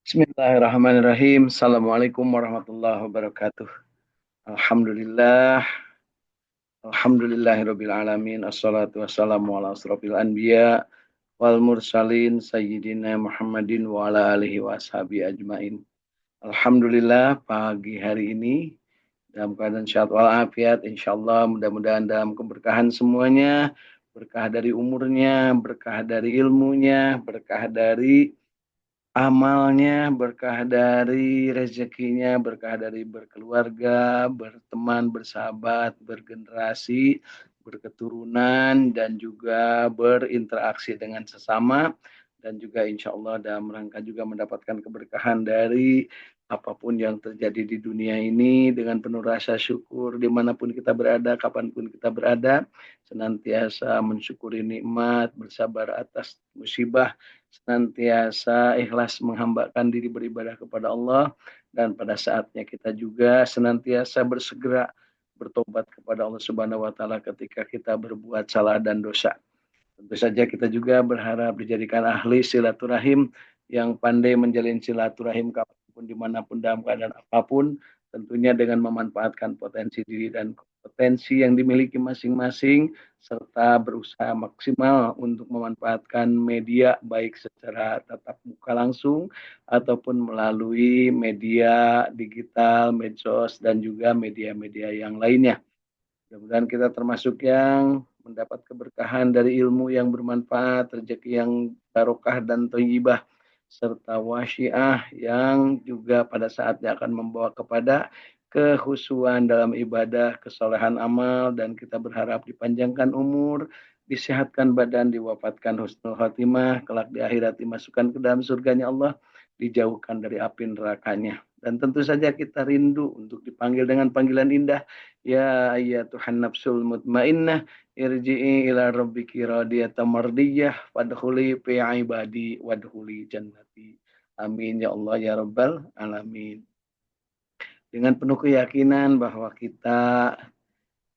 Bismillahirrahmanirrahim. Assalamualaikum warahmatullahi wabarakatuh. Alhamdulillah. Alhamdulillahirabbil alamin. Assalatu wassalamu ala asrofil anbiya wal mursalin sayyidina Muhammadin wa ala alihi wa ashabi ajmain. Alhamdulillah pagi hari ini dalam keadaan sehat walafiat, insyaallah mudah-mudahan dalam keberkahan semuanya, berkah dari umurnya, berkah dari ilmunya, berkah dari amalnya, berkah dari rezekinya, berkah dari berkeluarga, berteman, bersahabat, bergenerasi, berketurunan, dan juga berinteraksi dengan sesama. Dan juga insya Allah dalam rangka juga mendapatkan keberkahan dari apapun yang terjadi di dunia ini dengan penuh rasa syukur dimanapun kita berada, kapanpun kita berada, senantiasa mensyukuri nikmat, bersabar atas musibah, senantiasa ikhlas menghambakan diri beribadah kepada Allah, dan pada saatnya kita juga senantiasa bersegera bertobat kepada Allah Subhanahu wa taala ketika kita berbuat salah dan dosa. Tentu saja kita juga berharap dijadikan ahli silaturahim yang pandai menjalin silaturahim kapanpun, dimanapun, dalam keadaan apapun, tentunya dengan memanfaatkan potensi diri dan kompetensi yang dimiliki masing-masing, serta berusaha maksimal untuk memanfaatkan media baik secara tatap muka langsung ataupun melalui media digital, medsos, dan juga media-media yang lainnya. Mudah-mudahan kita termasuk yang mendapat keberkahan dari ilmu yang bermanfaat, rezeki yang barokah dan thayyibah, serta wasiah yang juga pada saatnya akan membawa kepada kehusuan dalam ibadah, kesolehan amal, dan kita berharap dipanjangkan umur, disehatkan badan, diwafatkan husnul khotimah, kelak di akhirat dimasukkan ke dalam surganya Allah, dijauhkan dari api nerakanya. Dan tentu saja kita rindu untuk dipanggil dengan panggilan indah, ya ayyatuhan nafsul mutmainnah, irji'i ila rabbiki radiyatan mardiyah, fadkhuli fi ibadi wadkhuli jannati. Amin ya Allah ya rabbal alamin. Dengan penuh keyakinan bahwa kita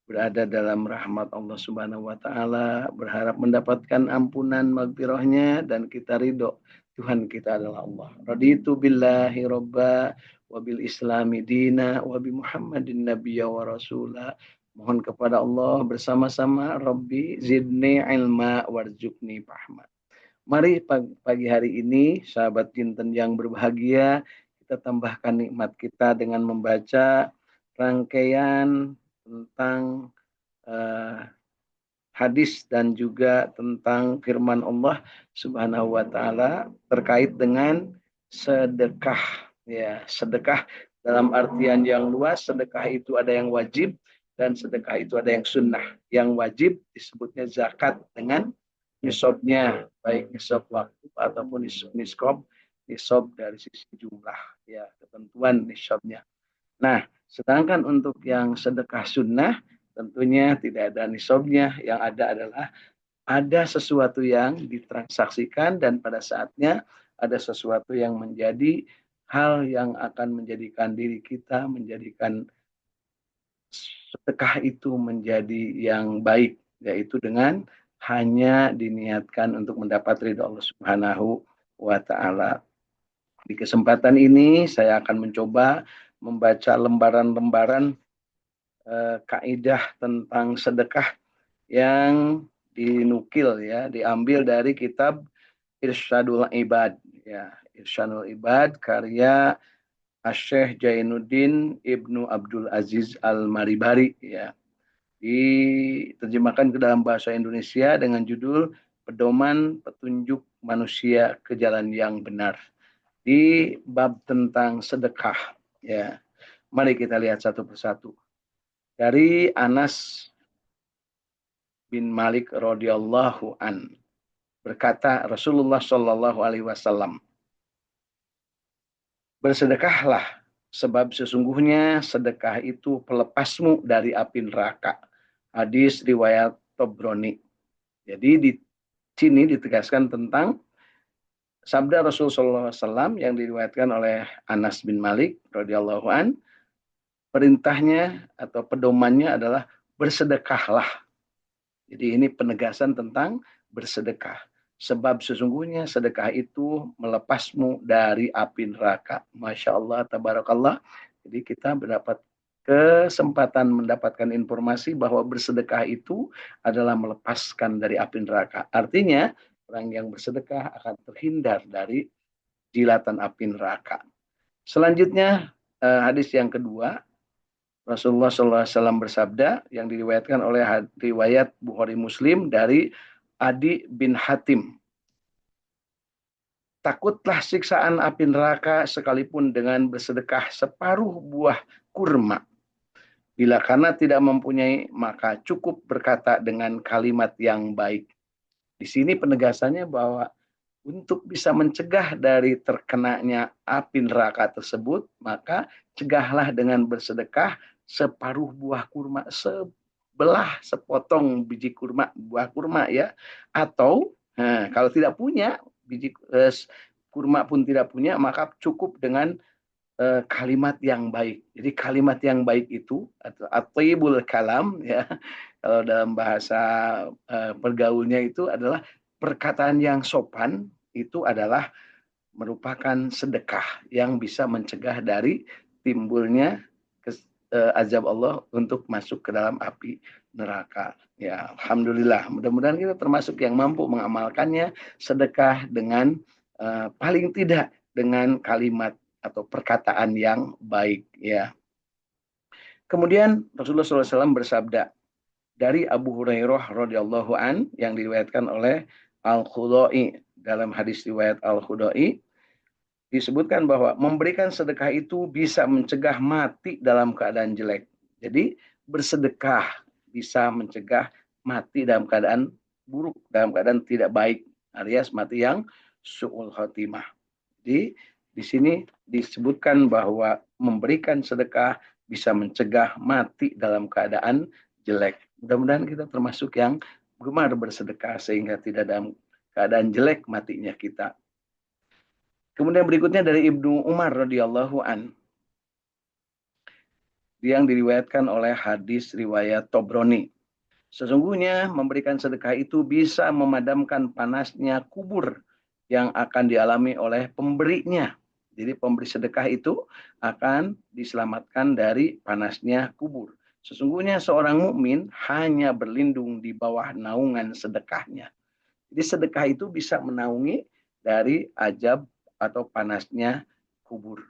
berada dalam rahmat Allah Subhanahu wa taala, berharap mendapatkan ampunan magfirahnya, dan kita ridho Tuhan kita adalah Allah. Raditu billahi robba wa bil islami dina wa bi Muhammadin nabiyya wa rasula. Mohon kepada Allah bersama-sama, Rabbi zidni ilma warzuqni fahma. Mari pagi hari ini sahabat Jinten yang berbahagia, kita tambahkan nikmat kita dengan membaca rangkaian tentang uh, hadis dan juga tentang firman Allah Subhanahu wa taala terkait dengan sedekah. Ya, sedekah dalam artian yang luas, sedekah itu ada yang wajib dan sedekah itu ada yang sunnah. Yang wajib disebutnya zakat dengan nisabnya, baik nisab waktu ataupun nisab dari sisi jumlah, ya, ketentuan nisabnya. Nah, sedangkan untuk yang sedekah sunnah tentunya tidak ada nisabnya, yang ada adalah ada sesuatu yang ditransaksikan dan pada saatnya ada sesuatu yang menjadi hal yang akan menjadikan diri kita, menjadikan sedekah itu menjadi yang baik, yaitu dengan hanya diniatkan untuk mendapat ridho Allah Subhanahu wa taala. Di kesempatan ini saya akan mencoba membaca lembaran-lembaran kaidah tentang sedekah yang dinukil, ya, diambil dari kitab Irsyadul Ibad, ya, Irsyadul Ibad karya Asy-Syaikh Jainuddin Ibnu Abdul Aziz Al-Maribari, ya. Diterjemahkan ke dalam bahasa Indonesia dengan judul Pedoman Petunjuk Manusia ke Jalan yang Benar. Di bab tentang sedekah, ya. Mari kita lihat satu persatu. Dari Anas bin Malik radhiyallahu an, berkata Rasulullah Shallallahu alaihi wasallam, bersedekahlah sebab sesungguhnya sedekah itu pelepasmu dari api neraka. Hadis riwayat Tobroni. Jadi di sini ditegaskan tentang sabda Rasulullah SAW yang diriwayatkan oleh Anas bin Malik radhiyallahu an. Perintahnya atau pedomannya adalah bersedekahlah. Jadi ini penegasan tentang bersedekah. Sebab sesungguhnya sedekah itu melepasmu dari api neraka. Masya Allah, tabarakallah. Jadi kita mendapat kesempatan mendapatkan informasi bahwa bersedekah itu adalah melepaskan dari api neraka. Artinya, orang yang bersedekah akan terhindar dari jilatan api neraka. Selanjutnya, hadis yang kedua, Rasulullah SAW bersabda yang diriwayatkan oleh riwayat Bukhari Muslim dari Adi bin Hatim. Takutlah siksaan api neraka sekalipun dengan bersedekah separuh buah kurma. Bila karena tidak mempunyai, maka cukup berkata dengan kalimat yang baik. Di sini penegasannya bahwa untuk bisa mencegah dari terkenanya api neraka tersebut, maka cegahlah dengan bersedekah separuh buah kurma, sebelah sepotong biji kurma, buah kurma ya. Atau kalau tidak punya biji kurma pun tidak punya, maka cukup dengan kalimat yang baik. Jadi kalimat yang baik itu atau atibul kalam ya, kalau dalam bahasa pergaulnya itu adalah perkataan yang sopan, itu adalah merupakan sedekah yang bisa mencegah dari timbulnya azab Allah untuk masuk ke dalam api neraka. Ya, alhamdulillah. Mudah-mudahan kita termasuk yang mampu mengamalkannya, sedekah dengan paling tidak dengan kalimat atau perkataan yang baik ya. Kemudian Rasulullah SAW bersabda dari Abu Hurairah radhiyallahu an yang diriwayatkan oleh Al-Khudai, dalam hadis riwayat Al-Khudai disebutkan bahwa memberikan sedekah itu bisa mencegah mati dalam keadaan jelek. Jadi bersedekah bisa mencegah mati dalam keadaan buruk, dalam keadaan tidak baik, alias mati yang su'ul khotimah. Jadi di sini disebutkan bahwa memberikan sedekah bisa mencegah mati dalam keadaan jelek. Mudah-mudahan kita termasuk yang gemar bersedekah sehingga tidak dalam keadaan jelek matinya kita. Kemudian berikutnya dari Ibnu Umar radhiyallahu an yang diriwayatkan oleh hadis riwayat Tobroni. Sesungguhnya memberikan sedekah itu bisa memadamkan panasnya kubur yang akan dialami oleh pemberinya. Jadi pemberi sedekah itu akan diselamatkan dari panasnya kubur. Sesungguhnya seorang mukmin hanya berlindung di bawah naungan sedekahnya. Jadi sedekah itu bisa menaungi dari azab atau panasnya kubur.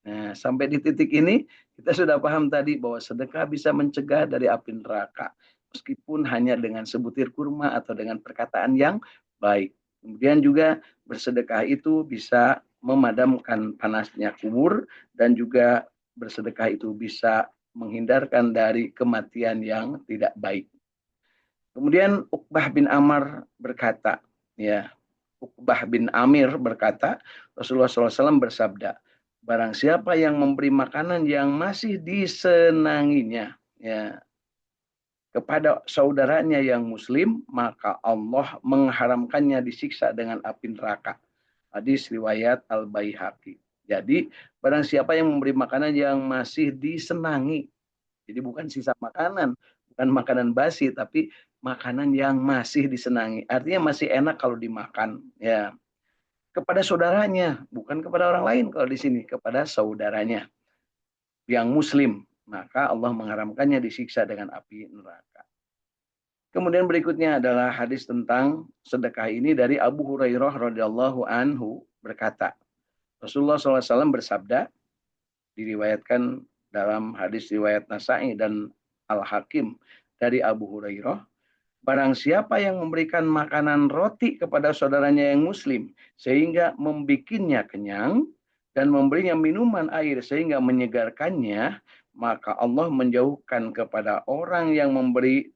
Nah, sampai di titik ini kita sudah paham tadi bahwa sedekah bisa mencegah dari api neraka. Meskipun hanya dengan sebutir kurma atau dengan perkataan yang baik. Kemudian juga bersedekah itu bisa memadamkan panasnya kubur dan juga bersedekah itu bisa menghindarkan dari kematian yang tidak baik. Kemudian Uqbah bin Amr berkata, ya, Uqbah bin Amir berkata, Rasulullah SAW bersabda, barang siapa yang memberi makanan yang masih disenanginya, ya, kepada saudaranya yang muslim, maka Allah mengharamkannya disiksa dengan api neraka. Hadis riwayat Al-Baihaqi. Jadi, barang siapa yang memberi makanan yang masih disenangi, jadi bukan sisa makanan, bukan makanan basi, tapi makanan yang masih disenangi. Artinya masih enak kalau dimakan, ya. Kepada saudaranya, bukan kepada orang lain kalau di sini, kepada saudaranya yang muslim, maka Allah mengharamkannya disiksa dengan api neraka. Kemudian berikutnya adalah hadis tentang sedekah ini dari Abu Hurairah radhiyallahu anhu berkata, Rasulullah SAW bersabda, diriwayatkan dalam hadis riwayat Nasa'i dan Al-Hakim dari Abu Hurairah, barang siapa yang memberikan makanan roti kepada saudaranya yang muslim sehingga membikinnya kenyang dan memberinya minuman air sehingga menyegarkannya, maka Allah menjauhkan kepada orang yang memberi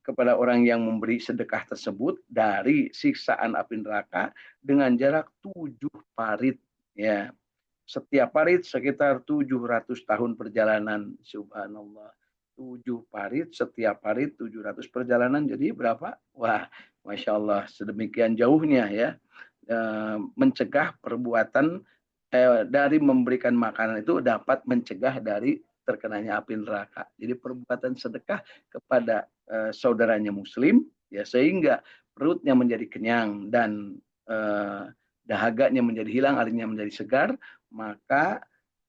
kepada orang yang memberi sedekah tersebut dari siksaan api neraka dengan jarak 7 parit, ya. Setiap parit sekitar 700 tahun perjalanan. Subhanallah. 7 parit, setiap parit 700 perjalanan. Jadi berapa? Wah, Masya Allah. Sedemikian jauhnya ya. Mencegah perbuatan dari memberikan makanan itu dapat mencegah dari terkenanya api neraka. Jadi perbuatan sedekah kepada saudaranya muslim ya, sehingga perutnya menjadi kenyang dan dahaganya menjadi hilang, airnya menjadi segar, maka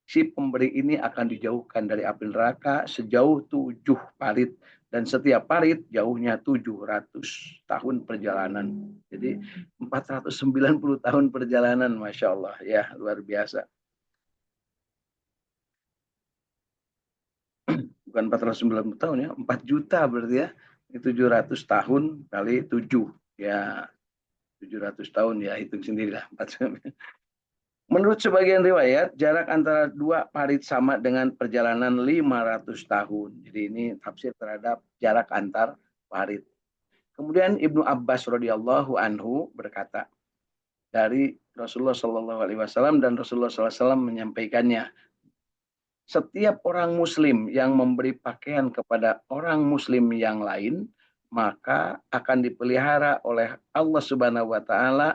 si pemberi ini akan dijauhkan dari api neraka sejauh 7 parit, dan setiap parit jauhnya 700 tahun perjalanan. Jadi 490 tahun perjalanan, Masya Allah, ya, luar biasa. Bukan 490 tahun ya, 4 juta berarti ya. Ini 700 tahun kali 7. Ya, 700 tahun ya, hitung sendirilah. Menurut sebagian riwayat, jarak antara 2 parit sama dengan perjalanan 500 tahun. Jadi ini tafsir terhadap jarak antar parit. Kemudian Ibnu Abbas radhiyallahu anhu berkata, dari Rasulullah Shallallahu Alaihi Wasallam, dan Rasulullah SAW menyampaikannya, setiap orang Muslim yang memberi pakaian kepada orang Muslim yang lain, maka akan dipelihara oleh Allah Subhanahu Wa Taala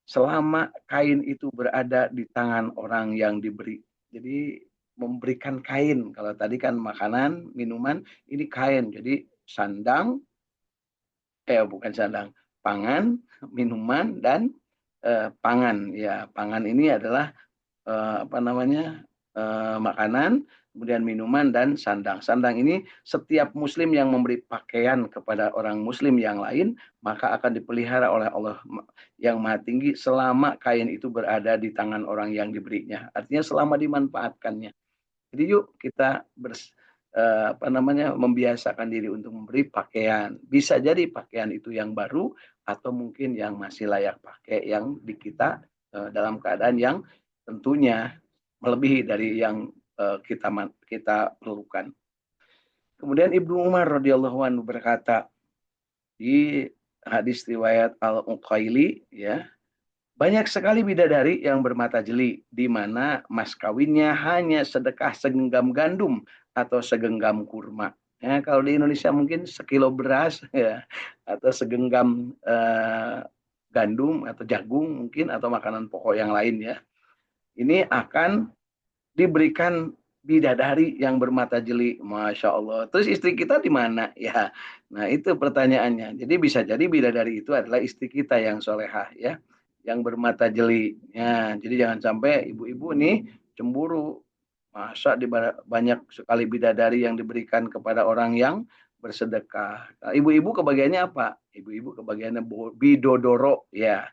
selama kain itu berada di tangan orang yang diberi. Jadi memberikan kain. Kalau tadi kan makanan, minuman, ini kain. Jadi sandang, bukan sandang, pangan, minuman, dan pangan. Ya, pangan ini adalah apa namanya, makanan, kemudian minuman, dan sandang. Sandang ini setiap muslim yang memberi pakaian kepada orang muslim yang lain, maka akan dipelihara oleh Allah yang Maha Tinggi selama kain itu berada di tangan orang yang diberinya. Artinya selama dimanfaatkannya. Jadi yuk kita apa namanya, membiasakan diri untuk memberi pakaian. Bisa jadi pakaian itu yang baru atau mungkin yang masih layak pakai, yang di kita dalam keadaan yang tentunya melebihi dari yang kita perlukan. Kemudian Ibnu Umar radhiyallahu anhu berkata di hadis riwayat Al-Uqaili, ya, banyak sekali bidadari yang bermata jeli, di mana mas kawinnya hanya sedekah segenggam gandum atau segenggam kurma. Ya, kalau di Indonesia mungkin sekilo beras, ya, atau segenggam gandum atau jagung mungkin, atau makanan pokok yang lain, ya. Ini akan diberikan bidadari yang bermata jeli, Masya Allah. Terus istri kita di mana? Ya, nah itu pertanyaannya. Jadi bisa jadi bidadari itu adalah istri kita yang solehah, ya, yang bermata jeli. Ya, jadi jangan sampai ibu-ibu nih cemburu. Masa di banyak sekali bidadari yang diberikan kepada orang yang bersedekah. Nah, ibu-ibu kebagiannya apa? Ibu-ibu kebagiannya bidodoro, ya.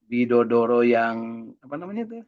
Bidodoro yang apa namanya itu?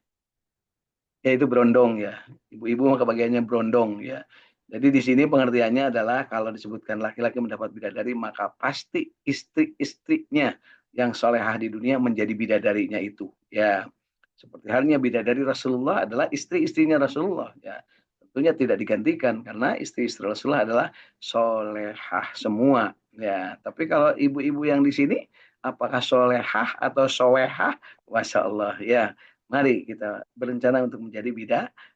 Ya itu brondong, ya. Ibu-ibu mah kebagiannya brondong, ya. Jadi di sini pengertiannya adalah kalau disebutkan laki-laki mendapat bidadari, maka pasti istri-istrinya yang solehah di dunia menjadi bidadarinya itu. Ya, seperti halnya bidadari Rasulullah adalah istri-istrinya Rasulullah. Ya, tentunya tidak digantikan karena istri-istri Rasulullah adalah solehah semua. Ya, tapi kalau ibu-ibu yang di sini, apakah solehah atau soehah? Masya Allah, ya. Mari kita berencana untuk menjadi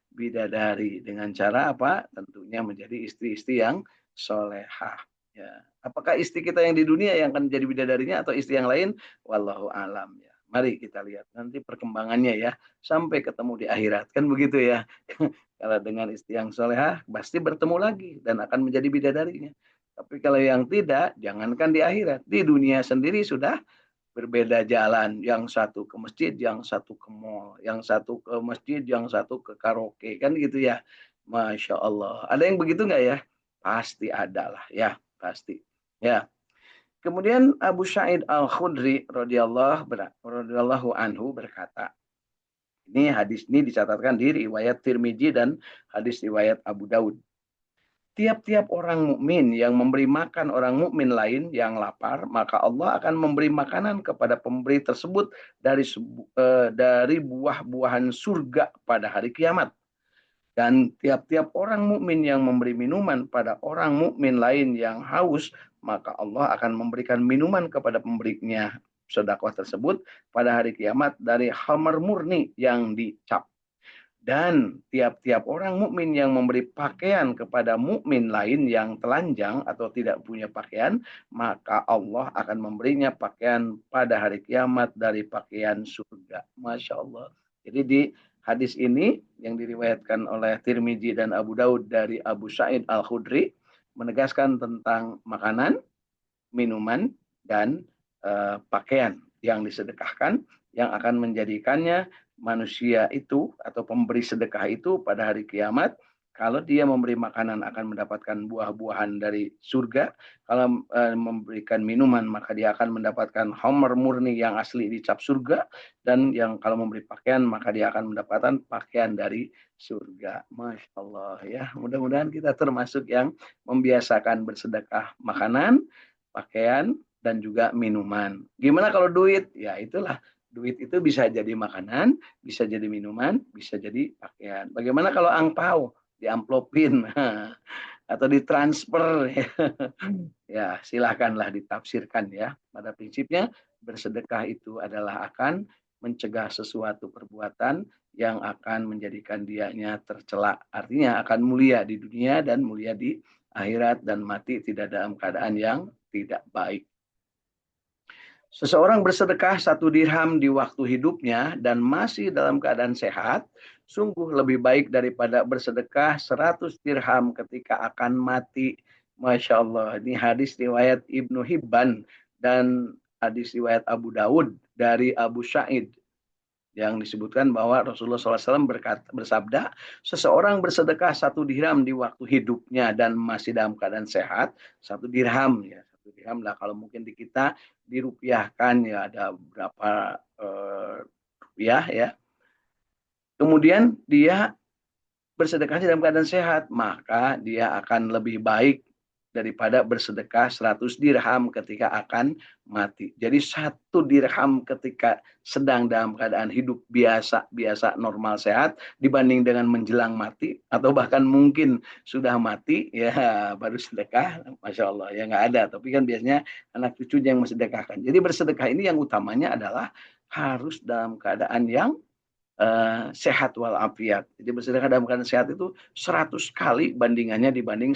bidadari dengan cara apa? Tentunya menjadi istri-istri yang solehah. Ya. Apakah istri kita yang di dunia yang akan menjadi bidadarinya atau istri yang lain? Wallahu alam, ya. Mari kita lihat nanti perkembangannya, ya, sampai ketemu di akhirat, kan begitu, ya. Kalau dengan istri yang solehah pasti bertemu lagi dan akan menjadi bidadarinya. Tapi kalau yang tidak, jangankan di akhirat, di dunia sendiri sudah berbeda jalan. Yang satu ke masjid, yang satu ke mall, yang satu ke masjid, yang satu ke karaoke, kan gitu, ya. Masya Allah. Ada yang begitu nggak, ya? Pasti ada lah, ya, pasti. Ya. Kemudian Abu Sa'id Al-Khudri radhiyallahu anhu berkata, ini hadis ini dicatatkan di riwayat Tirmidzi dan hadis riwayat Abu Daud. Tiap-tiap orang mukmin yang memberi makan orang mukmin lain yang lapar, maka Allah akan memberi makanan kepada pemberi tersebut dari buah-buahan surga pada hari kiamat. Dan tiap-tiap orang mukmin yang memberi minuman pada orang mukmin lain yang haus, maka Allah akan memberikan minuman kepada pemberinya sedekah tersebut pada hari kiamat dari khamar murni yang dicap. Dan tiap-tiap orang mukmin yang memberi pakaian kepada mukmin lain yang telanjang atau tidak punya pakaian, maka Allah akan memberinya pakaian pada hari kiamat dari pakaian surga. Masya Allah. Jadi di hadis ini yang diriwayatkan oleh Tirmidzi dan Abu Daud dari Abu Sa'id Al-Khudri menegaskan tentang makanan, minuman, dan pakaian yang disedekahkan yang akan menjadikannya manusia itu atau pemberi sedekah itu pada hari kiamat kalau dia memberi makanan akan mendapatkan buah-buahan dari surga, kalau memberikan minuman maka dia akan mendapatkan homer murni yang asli dicap surga, dan yang kalau memberi pakaian maka dia akan mendapatkan pakaian dari surga. Masya Allah ya, mudah-mudahan kita termasuk yang membiasakan bersedekah makanan, pakaian, dan juga minuman. Gimana kalau duit? Ya itulah, duit itu bisa jadi makanan, bisa jadi minuman, bisa jadi pakaian. Bagaimana kalau angpau? Diamplopin atau ditransfer? Ya silahkanlah ditafsirkan ya. Pada prinsipnya bersedekah itu adalah akan mencegah sesuatu perbuatan yang akan menjadikan dianya tercela. Artinya akan mulia di dunia dan mulia di akhirat, dan mati tidak dalam keadaan yang tidak baik. Seseorang bersedekah 1 dirham di waktu hidupnya dan masih dalam keadaan sehat, sungguh lebih baik daripada bersedekah 100 dirham ketika akan mati. Masya Allah, ini hadis riwayat Ibnu Hibban dan hadis riwayat Abu Dawud dari Abu Sa'id, yang disebutkan bahwa Rasulullah SAW bersabda, seseorang bersedekah 1 dirham di waktu hidupnya dan masih dalam keadaan sehat, 1 dirham ya, 1 dirham lah kalau mungkin di kita dirupiahkan ya ada berapa rupiah ya. Kemudian dia bersedekah dalam keadaan sehat, maka dia akan lebih baik daripada bersedekah 100 dirham ketika akan mati. Jadi 1 dirham ketika sedang dalam keadaan hidup biasa normal sehat dibanding dengan menjelang mati atau bahkan mungkin sudah mati ya baru sedekah, masya Allah ya nggak ada. Tapi kan biasanya anak cucunya yang mensedekahkan. Jadi bersedekah ini yang utamanya adalah harus dalam keadaan yang sehat walafiat. Jadi bersedekah dalam keadaan sehat itu 100 kali bandingannya dibanding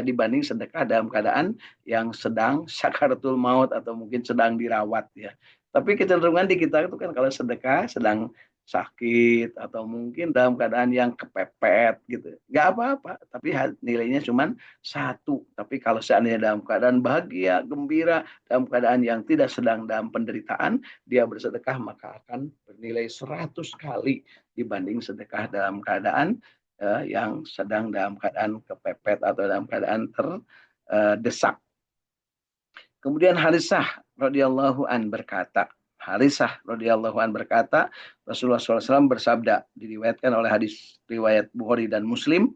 dibanding sedekah dalam keadaan yang sedang sakaratul maut atau mungkin sedang dirawat ya. Tapi kecenderungan di kita itu kan kalau sedekah sedang sakit atau mungkin dalam keadaan yang kepepet gitu. Nggak apa-apa, tapi nilainya cuma 1. Tapi kalau seandainya dalam keadaan bahagia, gembira, dalam keadaan yang tidak sedang dalam penderitaan, dia bersedekah maka akan bernilai 100 kali dibanding sedekah dalam keadaan yang sedang dalam keadaan kepepet atau dalam keadaan terdesak. Kemudian Harisah radhiyallahu an berkata, Rasulullah SAW bersabda, diriwayatkan oleh hadis riwayat Bukhari dan Muslim,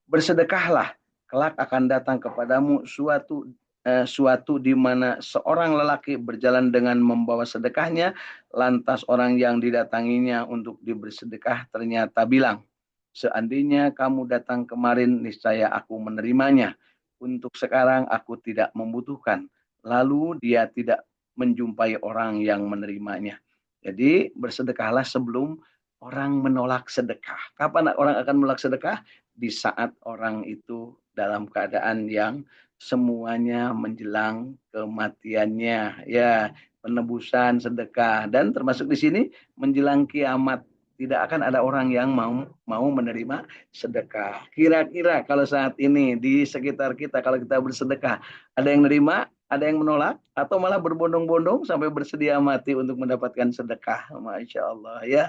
bersedekahlah, kelak akan datang kepadamu suatu di mana seorang lelaki berjalan dengan membawa sedekahnya, lantas orang yang didatanginya untuk diberi sedekah ternyata bilang, seandainya kamu datang kemarin, niscaya aku menerimanya. Untuk sekarang aku tidak membutuhkan. Lalu dia tidak menjumpai orang yang menerimanya. Jadi bersedekahlah sebelum orang menolak sedekah. Kapan orang akan menolak sedekah? Di saat orang itu dalam keadaan yang semuanya menjelang kematiannya, ya, penebusan sedekah, dan termasuk di sini menjelang kiamat tidak akan ada orang yang mau menerima sedekah. Kira-kira kalau saat ini di sekitar kita kalau kita bersedekah, ada yang menerima, ada yang menolak, atau malah berbondong-bondong sampai bersedia mati untuk mendapatkan sedekah. Masya Allah ya.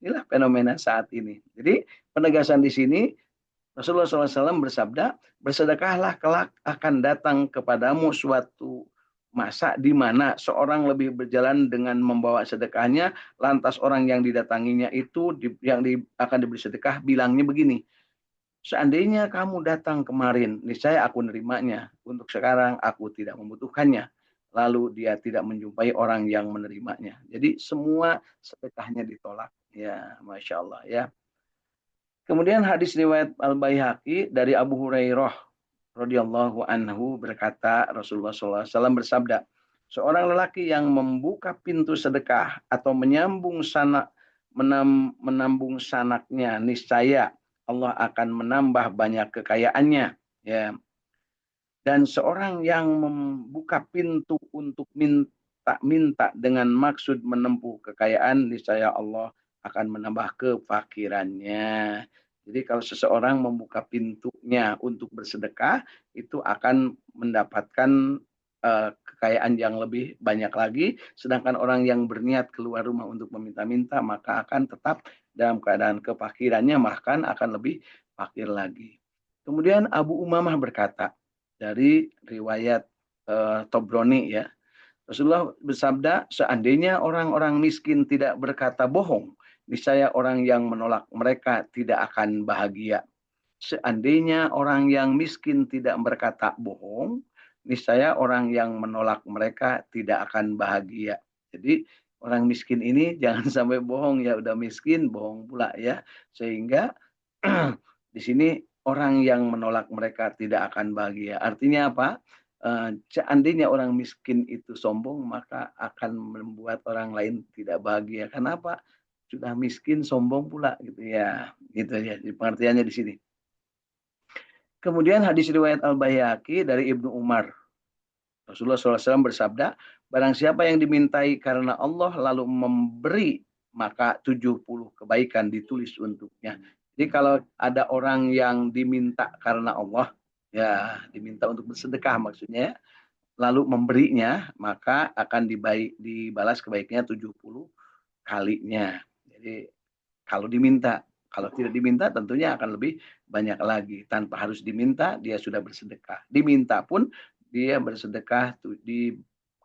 Inilah fenomena saat ini. Jadi penegasan di sini Rasulullah SAW bersabda, bersedekahlah kelak akan datang kepadamu suatu masa di mana seorang lebih berjalan dengan membawa sedekahnya, lantas orang yang didatanginya itu akan diberi sedekah bilangnya begini, seandainya kamu datang kemarin, niscaya aku nerimanya. Untuk sekarang aku tidak membutuhkannya. Lalu dia tidak menjumpai orang yang menerimanya. Jadi semua sedekahnya ditolak. Ya, masya Allah ya. Kemudian hadis riwayat Al-Baihaqi dari Abu Hurairah radhiyallahu anhu berkata, Rasulullah SAW bersabda, seorang lelaki yang membuka pintu sedekah atau menambung sanaknya, niscaya Allah akan menambah banyak kekayaannya. Ya. Dan seorang yang membuka pintu untuk minta dengan maksud menempuh kekayaan, niscaya Allah akan menambah kefakirannya. Jadi kalau seseorang membuka pintunya untuk bersedekah, itu akan mendapatkan kekayaan yang lebih banyak lagi, sedangkan orang yang berniat keluar rumah untuk meminta-minta maka akan tetap dalam keadaan kefakirannya, bahkan akan lebih fakir lagi. Kemudian Abu Umamah berkata dari riwayat Tobroni ya, Rasulullah bersabda, seandainya orang-orang miskin tidak berkata bohong, niscaya orang yang menolak mereka tidak akan bahagia. Seandainya orang yang miskin tidak berkata bohong, niscaya orang yang menolak mereka tidak akan bahagia. Jadi orang miskin ini jangan sampai bohong ya, udah miskin bohong pula ya. Sehingga di sini orang yang menolak mereka tidak akan bahagia. Artinya apa? Seandainya orang miskin itu sombong, maka akan membuat orang lain tidak bahagia. Kenapa? Sudah miskin, sombong pula gitu ya. Gitu ya. Pengertiannya di sini. Kemudian hadis riwayat Al-Baihaqi dari Ibnu Umar. Rasulullah SAW bersabda, barang siapa yang dimintai karena Allah lalu memberi, maka 70 kebaikan ditulis untuknya. Jadi kalau ada orang yang diminta karena Allah, ya diminta untuk bersedekah maksudnya, lalu memberinya, maka akan dibalas kebaikannya 70 kalinya. Jadi kalau diminta, kalau tidak diminta tentunya akan lebih banyak lagi. Tanpa harus diminta, dia sudah bersedekah. Diminta pun dia bersedekah di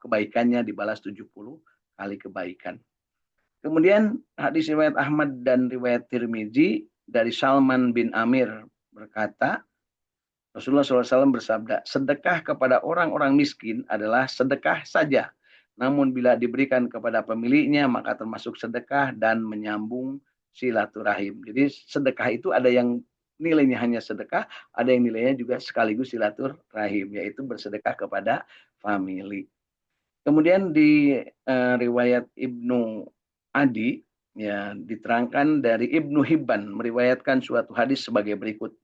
kebaikannya dibalas 70 kali kebaikan. Kemudian hadis riwayat Ahmad dan riwayat Tirmizi dari Salman bin Amir berkata, Rasulullah SAW bersabda, sedekah kepada orang-orang miskin adalah sedekah saja. Namun bila diberikan kepada pemiliknya, maka termasuk sedekah dan menyambung silaturahim. Jadi sedekah itu ada yang nilainya hanya sedekah, ada yang nilainya juga sekaligus silaturahim, yaitu bersedekah kepada famili. Kemudian di riwayat Ibnu Adi, ya diterangkan dari Ibnu Hibban meriwayatkan suatu hadis sebagai berikut.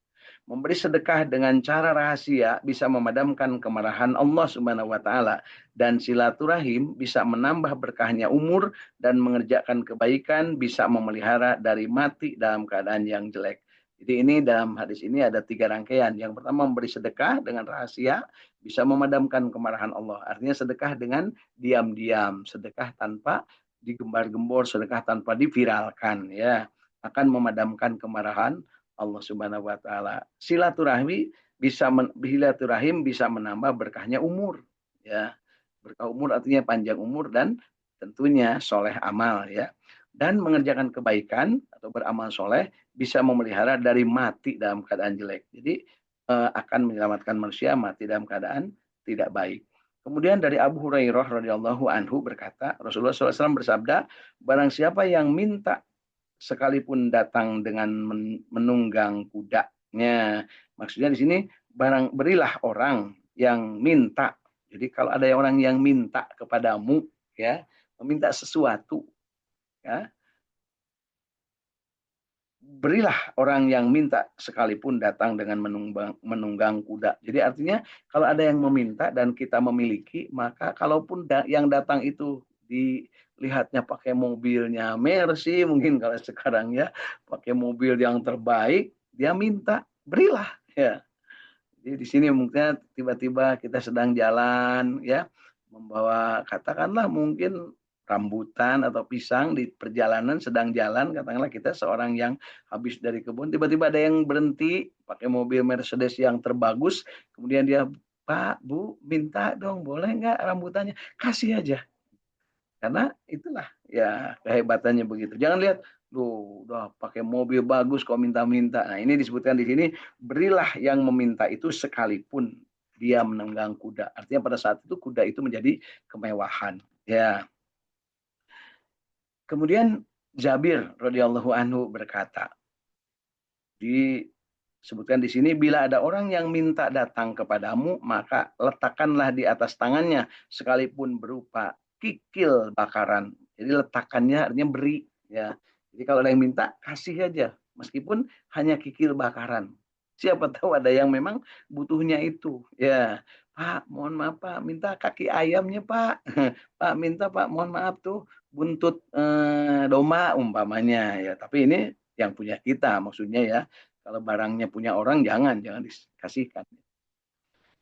Memberi sedekah dengan cara rahasia bisa memadamkan kemarahan Allah Subhanahu wa taala dan silaturahim bisa menambah berkahnya umur dan mengerjakan kebaikan bisa memelihara dari mati dalam keadaan yang jelek. Jadi ini dalam hadis ini ada 3 rangkaian. Yang pertama memberi sedekah dengan rahasia bisa memadamkan kemarahan Allah. Artinya sedekah dengan diam-diam, sedekah tanpa digembar-gembor, sedekah tanpa diviralkan ya, akan memadamkan kemarahan Allah Subhanahu wa taala. Silaturahim bisa menambah berkahnya umur ya. Berkah umur artinya panjang umur dan tentunya soleh amal ya. Dan mengerjakan kebaikan atau beramal soleh bisa memelihara dari mati dalam keadaan jelek. Jadi akan menyelamatkan manusia mati dalam keadaan tidak baik. Kemudian dari Abu Hurairah radhiyallahu anhu berkata, Rasulullah SAW bersabda, barang siapa yang minta sekalipun datang dengan menunggang kudanya. Maksudnya di sini berilah orang yang minta. Jadi kalau ada orang yang minta kepadamu ya, meminta sesuatu ya, berilah orang yang minta sekalipun datang dengan menunggang kuda. Jadi artinya kalau ada yang meminta dan kita memiliki, maka kalaupun yang datang itu dilihatnya pakai mobilnya Mercy, mungkin kalau sekarang ya, pakai mobil yang terbaik, dia minta, berilah ya. Jadi di sini mungkin tiba-tiba kita sedang jalan ya, membawa katakanlah mungkin rambutan atau pisang di perjalanan sedang jalan, katakanlah kita seorang yang habis dari kebun, tiba-tiba ada yang berhenti pakai mobil Mercedes yang terbagus, kemudian dia, Pak, Bu, minta dong, boleh nggak rambutannya? Kasih aja. Karena itulah ya kehebatannya begitu. Jangan lihat, loh, udah pakai mobil bagus kok minta-minta. Nah, ini disebutkan di sini, berilah yang meminta itu sekalipun dia menunggang kuda. Artinya pada saat itu kuda itu menjadi kemewahan. Ya. Kemudian Jabir radhiyallahu anhu berkata, disebutkan di sini, bila ada orang yang minta datang kepadamu, maka letakkanlah di atas tangannya sekalipun berupa kikil bakaran. Jadi letakkannya artinya beri ya. Jadi kalau ada yang minta, kasih aja meskipun hanya kikil bakaran. Siapa tahu ada yang memang butuhnya itu ya. Pak, mohon maaf Pak, minta kaki ayamnya Pak. Pak, minta Pak, mohon maaf tuh buntut domba umpamanya ya. Tapi ini yang punya kita maksudnya ya. Kalau barangnya punya orang jangan dikasihkan.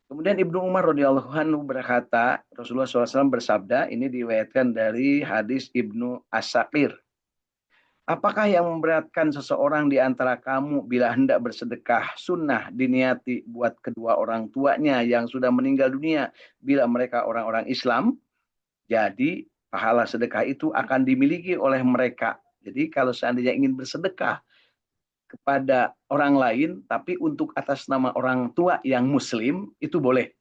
Kemudian Ibnu Umar radhiyallahu anhu berkata, Rasulullah SAW bersabda, ini diriwayatkan dari hadis Ibnu As-Saqir. Apakah yang memberatkan seseorang di antara kamu bila hendak bersedekah sunnah diniati buat kedua orang tuanya yang sudah meninggal dunia bila mereka orang-orang Islam? Jadi pahala sedekah itu akan dimiliki oleh mereka. Jadi kalau seandainya ingin bersedekah kepada orang lain, tapi untuk atas nama orang tua yang muslim, itu boleh.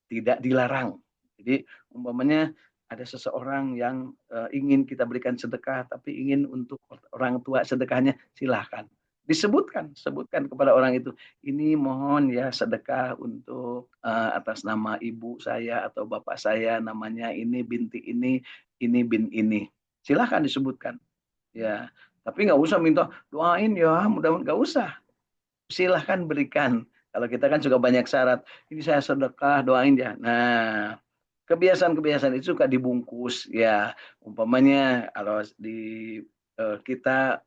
Tidak dilarang. Jadi umpamanya ada seseorang yang ingin kita berikan sedekah, tapi ingin untuk orang tua sedekahnya, silahkan. Sebutkan kepada orang itu, ini mohon ya sedekah untuk atas nama ibu saya atau bapak saya, namanya ini binti ini bin ini. Silahkan disebutkan. Ya, tapi nggak usah minta doain ya, mudah-mudahan nggak usah. Silahkan berikan. Kalau kita kan juga banyak syarat. Ini saya sedekah, doain ya. Nah, kebiasaan-kebiasaan itu suka dibungkus ya. Umpamanya kalau di kita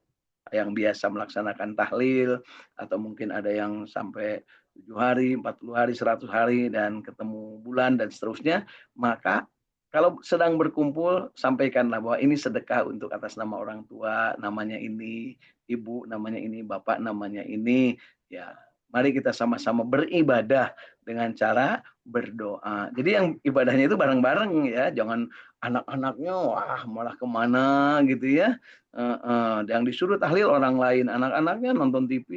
yang biasa melaksanakan tahlil atau mungkin ada yang sampai 7 hari, 40 hari, 100 hari dan ketemu bulan dan seterusnya, maka kalau sedang berkumpul sampaikanlah bahwa ini sedekah untuk atas nama orang tua, namanya ini, ibu namanya ini, bapak namanya ini, ya. Mari kita sama-sama beribadah dengan cara berdoa. Jadi yang ibadahnya itu bareng-bareng ya, jangan anak-anaknya wah malah kemana gitu ya. Yang disuruh tahlil orang lain, anak-anaknya nonton TV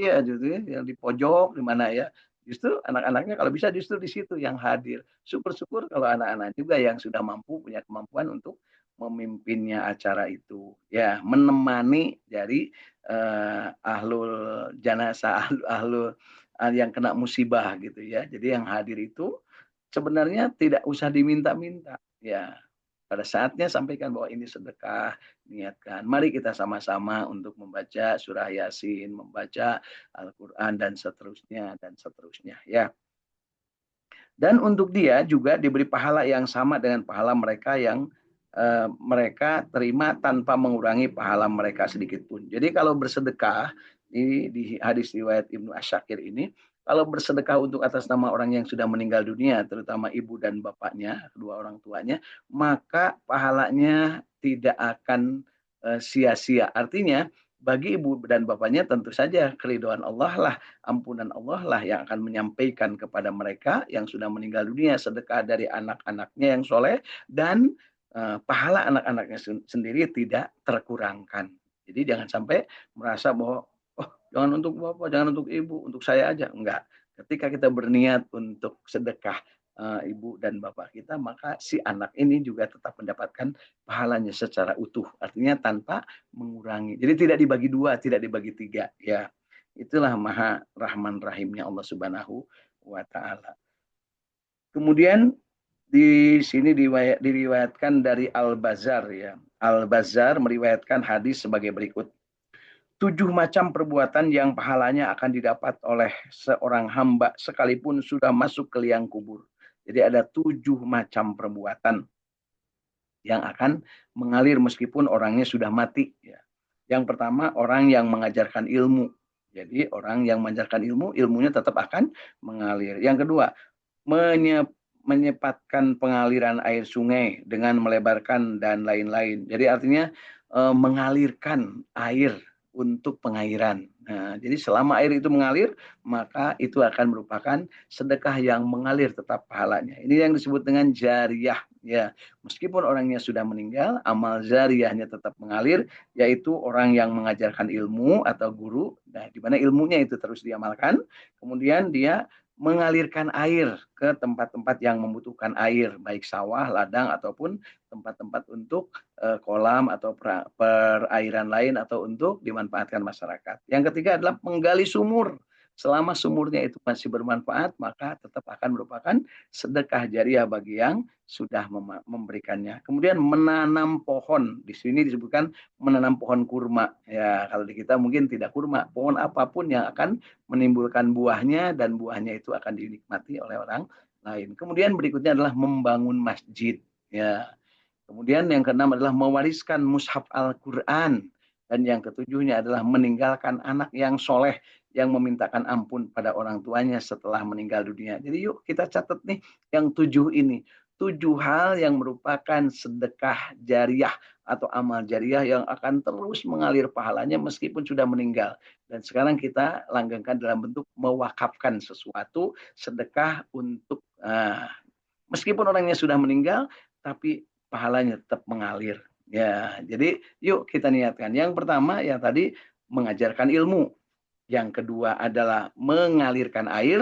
ya gitu ya, yang di pojok di mana ya. Justru anak-anaknya kalau bisa justru di situ yang hadir. Syukur-syukur kalau anak-anak juga yang sudah mampu punya kemampuan untuk memimpinnya acara itu. Ya, menemani dari ahlul janasa, ahlul yang kena musibah gitu ya. Jadi yang hadir itu sebenarnya tidak usah diminta-minta. Ya, pada saatnya sampaikan bahwa ini sedekah, niatkan. Mari kita sama-sama untuk membaca surah Yasin, membaca Al-Quran dan seterusnya. Ya. Dan untuk dia juga diberi pahala yang sama dengan pahala mereka yang mereka terima tanpa mengurangi pahala mereka sedikit pun. Jadi kalau bersedekah di hadis riwayat Ibnu Asyakir ini, kalau bersedekah untuk atas nama orang yang sudah meninggal dunia, terutama ibu dan bapaknya, kedua orang tuanya, maka pahalanya tidak akan sia-sia. Artinya bagi ibu dan bapaknya tentu saja keridhaan Allah lah, ampunan Allah lah yang akan menyampaikan kepada mereka yang sudah meninggal dunia sedekah dari anak-anaknya yang soleh dan pahala anak-anaknya sendiri tidak terkurangkan. Jadi jangan sampai merasa bahwa oh jangan untuk bapak, jangan untuk ibu, untuk saya aja. Enggak. Ketika kita berniat untuk sedekah ibu dan bapak kita, maka si anak ini juga tetap mendapatkan pahalanya secara utuh. Artinya tanpa mengurangi. Jadi tidak dibagi dua, tidak dibagi tiga. Ya, itulah maha rahman rahimnya Allah Subhanahu wa Ta'ala. Kemudian di sini diriwayatkan dari Al-Bazar ya. Al-Bazar meriwayatkan hadis sebagai berikut. 7 macam perbuatan yang pahalanya akan didapat oleh seorang hamba sekalipun sudah masuk ke liang kubur. Jadi ada 7 macam perbuatan yang akan mengalir meskipun orangnya sudah mati. Ya. Yang pertama orang yang mengajarkan ilmu. Jadi orang yang mengajarkan ilmu, ilmunya tetap akan mengalir. Yang kedua, menyepatkan pengaliran air sungai dengan melebarkan dan lain-lain. Jadi artinya mengalirkan air untuk pengairan. Nah, jadi selama air itu mengalir, maka itu akan merupakan sedekah yang mengalir tetap pahalanya. Ini yang disebut dengan jariyah. Ya, meskipun orangnya sudah meninggal, amal jariyahnya tetap mengalir, yaitu orang yang mengajarkan ilmu atau guru, nah, di mana ilmunya itu terus diamalkan, kemudian dia mengalirkan air ke tempat-tempat yang membutuhkan air, baik sawah, ladang, ataupun tempat-tempat untuk kolam atau perairan lain atau untuk dimanfaatkan masyarakat. Yang ketiga adalah menggali sumur. Selama sumurnya itu masih bermanfaat, maka tetap akan merupakan sedekah jariah bagi yang sudah memberikannya. Kemudian menanam pohon. Di sini disebutkan menanam pohon kurma. Ya, kalau di kita mungkin tidak kurma. Pohon apapun yang akan menimbulkan buahnya dan buahnya itu akan dinikmati oleh orang lain. Kemudian berikutnya adalah membangun masjid. Ya, kemudian yang keenam adalah mewariskan mushaf Al-Quran Dan yang ketujuhnya adalah meninggalkan anak yang soleh, yang memintakan ampun pada orang tuanya setelah meninggal dunia. Jadi yuk kita catat nih yang 7 ini. 7 hal yang merupakan sedekah jariah atau amal jariah yang akan terus mengalir pahalanya meskipun sudah meninggal. Dan sekarang kita langgengkan dalam bentuk mewakafkan sesuatu, sedekah untuk meskipun orangnya sudah meninggal, tapi pahalanya tetap mengalir. Ya, jadi yuk kita niatkan. Yang pertama ya tadi mengajarkan ilmu. Yang kedua adalah mengalirkan air,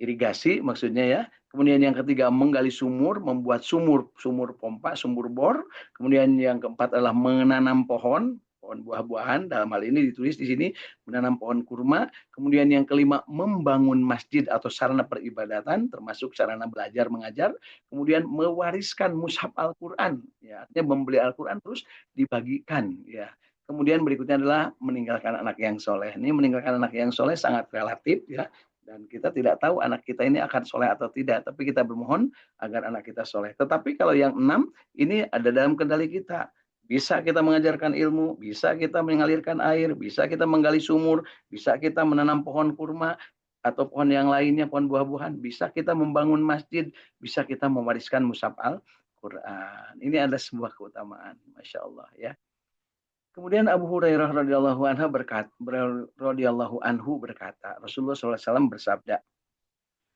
irigasi maksudnya ya. Kemudian yang ketiga menggali sumur, membuat sumur, sumur pompa, sumur bor. Kemudian yang keempat adalah menanam pohon, pohon buah-buahan. Dalam hal ini ditulis di sini menanam pohon kurma. Kemudian yang kelima membangun masjid atau sarana peribadatan, termasuk sarana belajar mengajar. Kemudian mewariskan mushaf Al-Quran, ya, artinya membeli Al-Quran terus dibagikan, ya. Kemudian berikutnya adalah meninggalkan anak yang soleh. Ini meninggalkan anak yang soleh sangat relatif ya. Dan kita tidak tahu anak kita ini akan soleh atau tidak. Tapi kita bermohon agar anak kita soleh. Tetapi kalau yang 6, ini ada dalam kendali kita. Bisa kita mengajarkan ilmu, bisa kita mengalirkan air, bisa kita menggali sumur, bisa kita menanam pohon kurma, atau pohon yang lainnya, pohon buah-buahan. Bisa kita membangun masjid, bisa kita mewariskan mushaf Al-Quran. Ini ada sebuah keutamaan. Masya Allah ya. Kemudian Abu Hurairah radhiyallahu anhu berkata, Rasulullah SAW bersabda,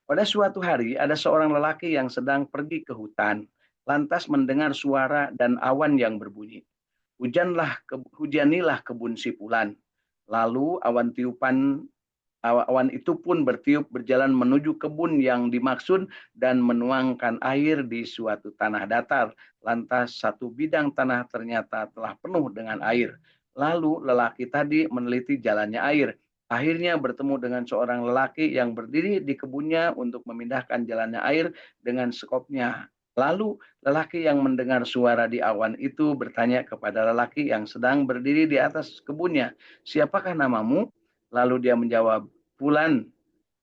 pada suatu hari ada seorang lelaki yang sedang pergi ke hutan, lantas mendengar suara dan awan yang berbunyi. Hujanilah kebun sipulan. Lalu awan itu pun bertiup berjalan menuju kebun yang dimaksud dan menuangkan air di suatu tanah datar. Lantas satu bidang tanah ternyata telah penuh dengan air. Lalu lelaki tadi meneliti jalannya air. Akhirnya bertemu dengan seorang lelaki yang berdiri di kebunnya untuk memindahkan jalannya air dengan sekopnya. Lalu lelaki yang mendengar suara di awan itu bertanya kepada lelaki yang sedang berdiri di atas kebunnya, siapakah namamu? Lalu dia menjawab, Fulan,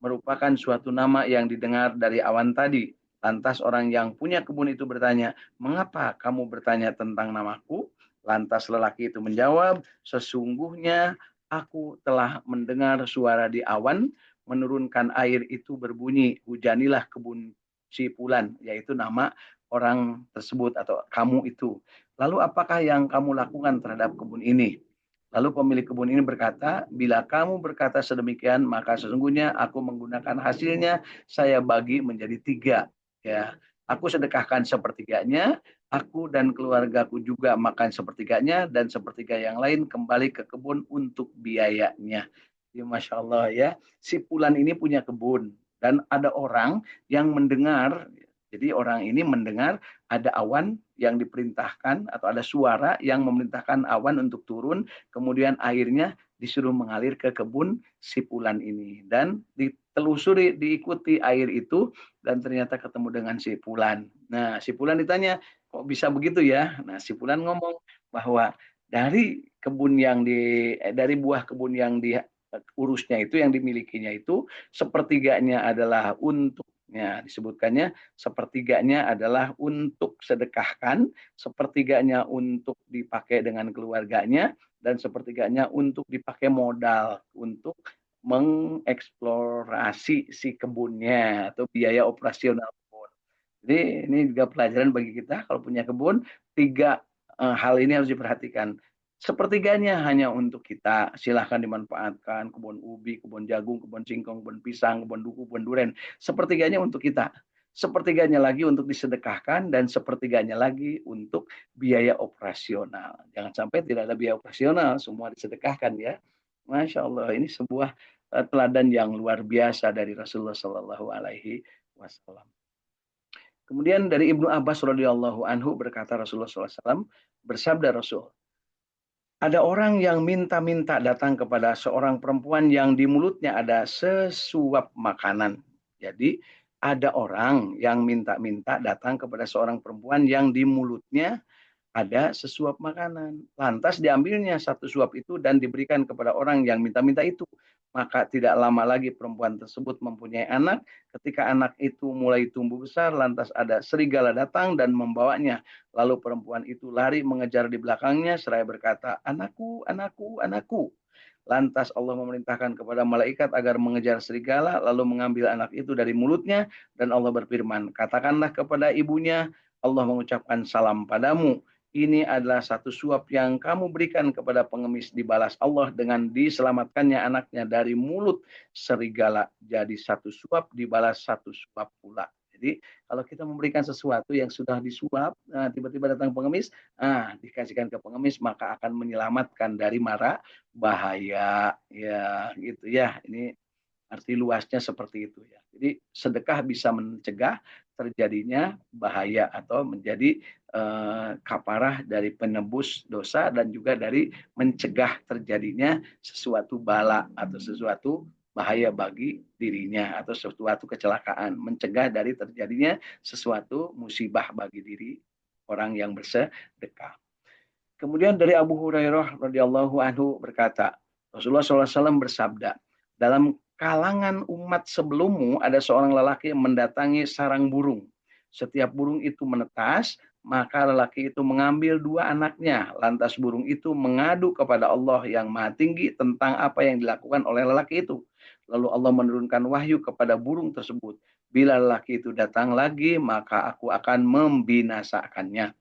merupakan suatu nama yang didengar dari awan tadi. Lantas orang yang punya kebun itu bertanya, mengapa kamu bertanya tentang namaku? Lantas lelaki itu menjawab, sesungguhnya aku telah mendengar suara di awan, menurunkan air itu berbunyi, hujanilah kebun si Fulan, yaitu nama orang tersebut atau kamu itu. Lalu apakah yang kamu lakukan terhadap kebun ini? Lalu pemilik kebun ini berkata, bila kamu berkata sedemikian, maka sesungguhnya aku menggunakan hasilnya, saya bagi menjadi 3. Ya, aku sedekahkan sepertiganya, aku dan keluargaku juga makan sepertiganya, dan sepertiga yang lain kembali ke kebun untuk biayanya. Ya, Masya Allah ya, si Fulan ini punya kebun, dan ada orang yang mendengar, jadi orang ini mendengar ada awan yang diperintahkan atau ada suara yang memerintahkan awan untuk turun, kemudian airnya disuruh mengalir ke kebun si Fulan ini. Dan ditelusuri, diikuti air itu, dan ternyata ketemu dengan si Fulan. Nah, si Fulan ditanya, kok bisa begitu ya? Nah, si Fulan ngomong bahwa dari buah kebun yang diurusnya itu, yang dimilikinya itu, sepertiganya adalah untuk, ya, disebutkannya sepertiganya adalah untuk sedekahkan, sepertiganya untuk dipakai dengan keluarganya, dan sepertiganya untuk dipakai modal untuk mengeksplorasi si kebunnya atau biaya operasional kebun. Jadi ini juga pelajaran bagi kita kalau punya kebun, 3 hal ini harus diperhatikan. Sepertiganya hanya untuk kita, silahkan dimanfaatkan, kebun ubi, kebun jagung, kebun singkong, kebun pisang, kebun duku, kebun duren. Sepertiganya untuk kita, sepertiganya lagi untuk disedekahkan, dan sepertiganya lagi untuk biaya operasional. Jangan sampai tidak ada biaya operasional, semua disedekahkan ya. Masya Allah, ini sebuah teladan yang luar biasa dari Rasulullah Shallallahu Alaihi Wasallam. Kemudian dari Ibnu Abbas radhiyallahu anhu berkata, Rasulullah SAW bersabda, Rasul, ada orang yang minta-minta datang kepada seorang perempuan yang di mulutnya ada sesuap makanan. Jadi ada orang yang minta-minta datang kepada seorang perempuan yang di mulutnya ada sesuap makanan. Lantas diambilnya satu suap itu dan diberikan kepada orang yang minta-minta itu. Maka tidak lama lagi perempuan tersebut mempunyai anak. Ketika anak itu mulai tumbuh besar, lantas ada serigala datang dan membawanya. Lalu perempuan itu lari mengejar di belakangnya seraya berkata, "Anakku, anakku, anakku." Lantas Allah memerintahkan kepada malaikat agar mengejar serigala, lalu mengambil anak itu dari mulutnya, dan Allah berfirman, "Katakanlah kepada ibunya, Allah mengucapkan salam padamu. Ini adalah satu suap yang kamu berikan kepada pengemis, dibalas Allah dengan diselamatkannya anaknya dari mulut serigala. Jadi satu suap dibalas satu suap pula." Jadi kalau kita memberikan sesuatu yang sudah disuap, nah, tiba-tiba datang pengemis, dikasihkan ke pengemis, maka akan menyelamatkan dari mara bahaya, ya gitu ya. Ini arti luasnya seperti itu ya. Jadi sedekah bisa mencegah terjadinya bahaya atau menjadi kafarah dari penebus dosa dan juga dari mencegah terjadinya sesuatu bala atau sesuatu bahaya bagi dirinya atau sesuatu kecelakaan, mencegah dari terjadinya sesuatu musibah bagi diri orang yang bersedekah. Kemudian dari Abu Hurairah radhiyallahu anhu berkata, Rasulullah SAW bersabda, dalam kalangan umat sebelummu ada seorang lelaki yang mendatangi sarang burung. Setiap burung itu menetas, maka lelaki itu mengambil dua anaknya. Lantas burung itu mengadu kepada Allah yang Maha Tinggi tentang apa yang dilakukan oleh lelaki itu. Lalu Allah menurunkan wahyu kepada burung tersebut. Bila lelaki itu datang lagi, maka aku akan membinasakannya.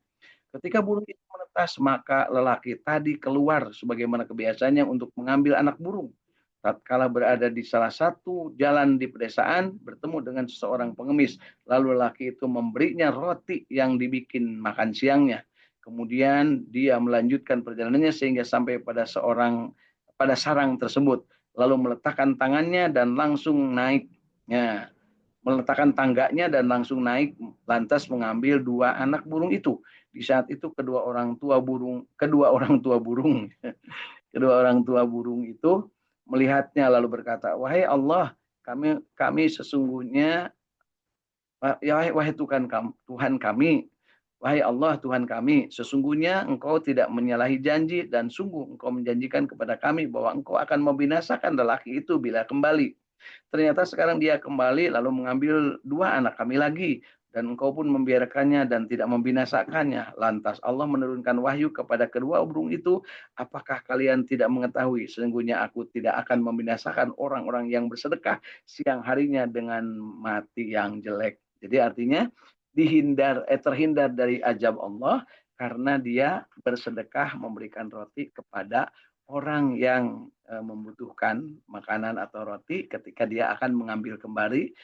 Ketika burung itu menetas, maka lelaki tadi keluar sebagaimana kebiasaannya untuk mengambil anak burung. Tatkala berada di salah satu jalan di pedesaan, bertemu dengan seseorang pengemis. Lalu lelaki itu memberinya roti yang dibikin makan siangnya. Kemudian dia melanjutkan perjalanannya sehingga sampai pada sarang tersebut. Lalu meletakkan tangannya dan langsung naik. Ya, meletakkan tangganya dan langsung naik, lantas mengambil dua anak burung itu. Di saat itu kedua orang tua burung kedua orang tua burung itu melihatnya lalu berkata, "Wahai Allah, kami sesungguhnya, wahai Tuhan kami, wahai Allah Tuhan kami, sesungguhnya Engkau tidak menyalahi janji dan sungguh Engkau menjanjikan kepada kami bahwa Engkau akan membinasakan lelaki itu bila kembali. Ternyata sekarang dia kembali lalu mengambil dua anak kami lagi. Dan engkau pun membiarkannya dan tidak membinasakannya. Lantas Allah menurunkan wahyu kepada kedua burung itu. Apakah kalian tidak mengetahui? Sesungguhnya aku tidak akan membinasakan orang-orang yang bersedekah siang harinya dengan mati yang jelek. Jadi artinya terhindar dari azab Allah karena dia bersedekah memberikan roti kepada orang yang membutuhkan makanan atau roti ketika dia akan mengambil kembali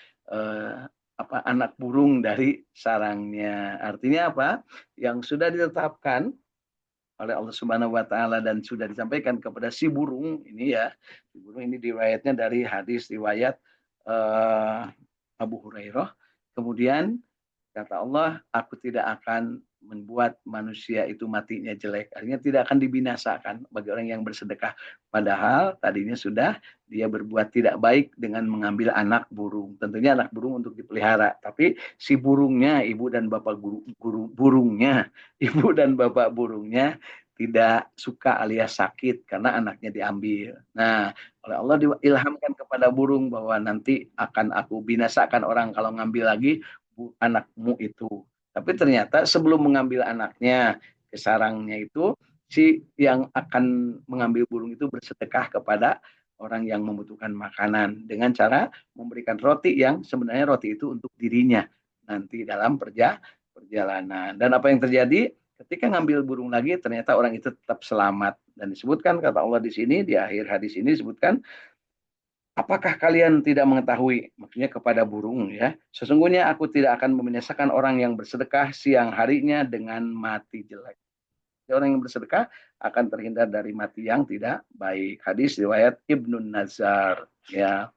anak burung dari sarangnya. Artinya apa? Yang sudah ditetapkan oleh Allah Subhanahu wa taala dan sudah disampaikan kepada si burung ini ya. Si burung ini riwayatnya dari hadis riwayat Abu Hurairah. Kemudian kata Allah, aku tidak akan membuat manusia itu matinya jelek. Artinya tidak akan dibinasakan bagi orang yang bersedekah. Padahal tadinya sudah dia berbuat tidak baik dengan mengambil anak burung. Tentunya anak burung untuk dipelihara. Tapi si burungnya, ibu dan bapak burungnya, ibu dan bapak burungnya tidak suka alias sakit karena anaknya diambil. Nah, oleh Allah diilhamkan kepada burung bahwa nanti akan aku binasakan orang kalau ngambil lagi anakmu itu. Tapi ternyata sebelum mengambil anaknya ke sarangnya itu, si yang akan mengambil burung itu bersedekah kepada orang yang membutuhkan makanan dengan cara memberikan roti yang sebenarnya roti itu untuk dirinya nanti dalam perjalanan. Dan apa yang terjadi? Ketika ngambil burung lagi, ternyata orang itu tetap selamat. Dan disebutkan, kata Allah di sini, di akhir hadis ini disebutkan, apakah kalian tidak mengetahui, maksudnya kepada burung ya, sesungguhnya aku tidak akan membinasakan orang yang bersedekah siang harinya dengan mati jelek. Orang yang bersedekah akan terhindar dari mati yang tidak baik. Hadis riwayat Ibnu Nazar ya.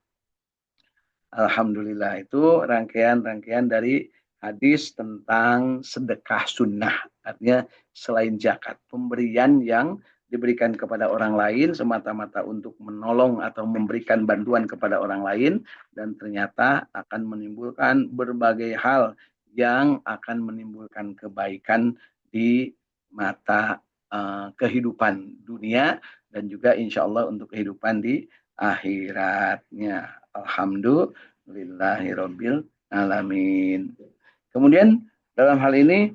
Alhamdulillah itu rangkaian-rangkaian dari hadis tentang sedekah sunnah. Artinya selain zakat, pemberian yang diberikan kepada orang lain semata-mata untuk menolong atau memberikan bantuan kepada orang lain dan ternyata akan menimbulkan berbagai hal yang akan menimbulkan kebaikan di mata kehidupan dunia dan juga insya Allah untuk kehidupan di akhiratnya. Alhamdulillahirabbil alamin. Kemudian dalam hal ini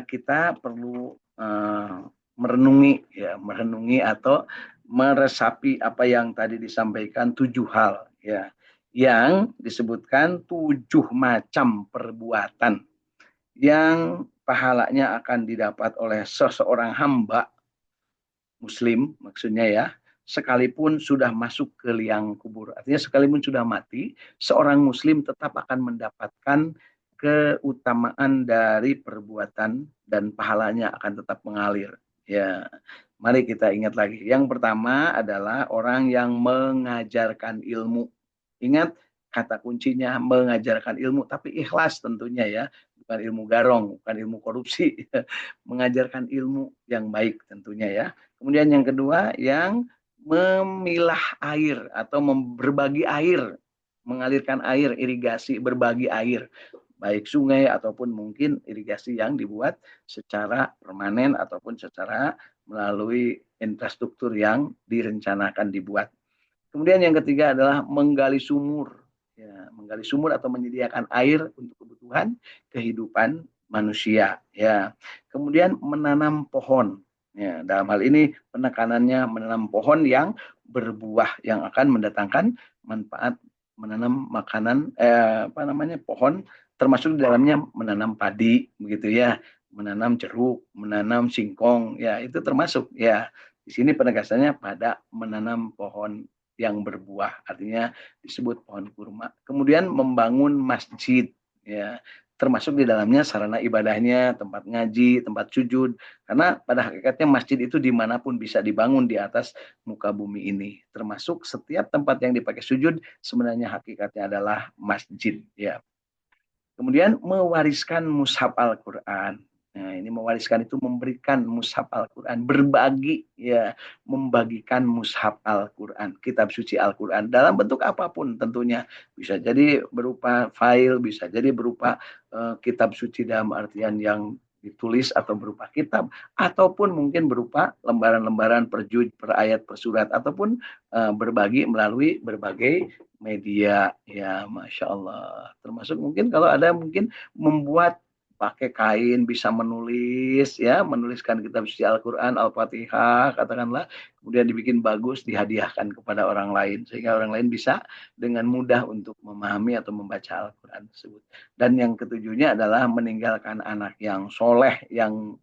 kita perlu merenungi atau meresapi apa yang tadi disampaikan 7 hal ya, yang disebutkan 7 macam perbuatan yang pahalanya akan didapat oleh seseorang hamba muslim, maksudnya ya, sekalipun sudah masuk ke liang kubur. Artinya sekalipun sudah mati, seorang muslim tetap akan mendapatkan keutamaan dari perbuatan dan pahalanya akan tetap mengalir. Ya, mari kita ingat lagi. Yang pertama adalah orang yang mengajarkan ilmu. Ingat kata kuncinya mengajarkan ilmu, tapi ikhlas tentunya ya, bukan ilmu garong, bukan ilmu korupsi, mengajarkan ilmu yang baik tentunya ya. Kemudian yang kedua, yang memilah air atau berbagi air, mengalirkan air, irigasi, berbagi air, baik sungai ataupun mungkin irigasi yang dibuat secara permanen ataupun secara melalui infrastruktur yang direncanakan dibuat. Kemudian yang ketiga adalah menggali sumur, ya, menggali sumur atau menyediakan air untuk kebutuhan kehidupan manusia. Ya, kemudian menanam pohon. Ya, dalam hal ini penekanannya menanam pohon yang berbuah yang akan mendatangkan manfaat, menanam makanan pohon termasuk di dalamnya menanam padi begitu ya, menanam jeruk, menanam singkong ya, itu termasuk ya. Di sini penegasannya pada menanam pohon yang berbuah, artinya disebut pohon kurma. Kemudian membangun masjid, ya, termasuk di dalamnya sarana ibadahnya, tempat ngaji, tempat sujud. Karena pada hakikatnya masjid itu dimanapun bisa dibangun di atas muka bumi ini. Termasuk setiap tempat yang dipakai sujud sebenarnya hakikatnya adalah masjid. Ya. Kemudian mewariskan mushaf Al-Quran. Nah, ini mewariskan itu memberikan mushaf Al-Quran, berbagi ya, membagikan mushaf Al-Quran, kitab suci Al-Quran dalam bentuk apapun tentunya. Bisa jadi berupa file, bisa jadi berupa kitab suci dalam artian yang ditulis atau berupa kitab, ataupun mungkin berupa lembaran-lembaran per juz, per ayat, per surat, ataupun berbagi melalui berbagai media. Ya, Masya Allah. Termasuk mungkin kalau ada mungkin membuat pakai kain, bisa menulis ya, menuliskan kitab suci Al-Quran, Al-Fatihah katakanlah, kemudian dibikin bagus, dihadiahkan kepada orang lain sehingga orang lain bisa dengan mudah untuk memahami atau membaca Al-Quran tersebut. Dan yang ketujuhnya adalah meninggalkan anak yang soleh, yang